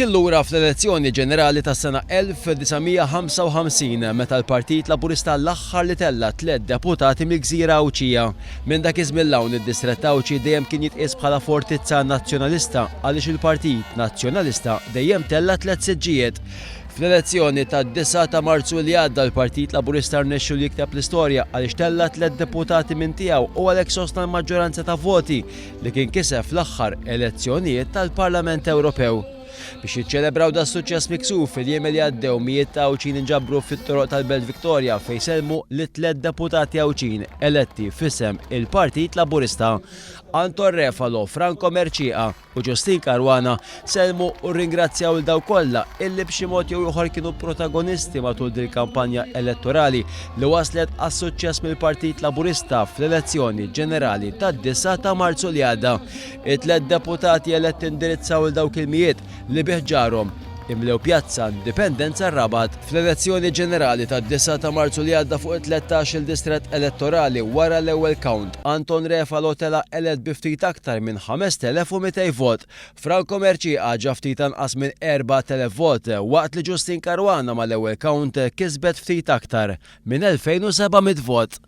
Kien lura fl-elezzjoni ġenerali tas-sena 1955 meta l-Partit Laburista l-aħħar li tella 3 deputati mill-Gżira Awċija. Minn dak iż-żmien l-hawn id-Distrett Awċi dejjem kien jitqies bħala fortizza nazzjonalista għaliex il-Partit Nazzjonalista dejjem tella 3 siġġijiet. Fl-elezzjoni tad-9 ta' Marzu li għadda l-Partit Laburista rnexxu li jikteb l-istorja għaliex tella 3 deputati minn tiegħu u għalhekk sostna l-maġġoranza ta' voti li kien kiseb fl-aħħar elezzjonijiet tal-Parlament Ewropew. Biex jiċċelebraw da' suċċess miksuf fil-jiem li għaddew mijiet ta' Awċin inġabru fit-toroq tal-Belt Victoria fejn selmu li 3 deputati Awċin eletti f'isem il-Partit Laburista. Anton Refalo, Franco Merċieqa u Ġustin Caruana selmu u ringrazzjaw il daw kollha illi b'xi mod jew ieħor kienu protagonisti matul din il-kampanja elettorali li waslet għas-suċċess mill-Partit Laburista fl-elezzjoni ġenerali tad-9 ta' Marzu li għadda. It-3 deputati eletti indirizzaw il dawk il-mijiet li biħġarhom imlew Pjazza Indipendenza Rabat. Fl-elezzjoni ġenerali tad-9 ta' Marzu li għadda fuq 13 il-distrett elettorali wara l-ewwel count, Anton Refalo tela elett bi ftit aktar minn 5200 vot. Franco Merċieqa ġa ftit anqas minn 4000 vot, waqt li Ġustin Caruana mal-ewwel count kisbet ftit aktar minn 2700 vot.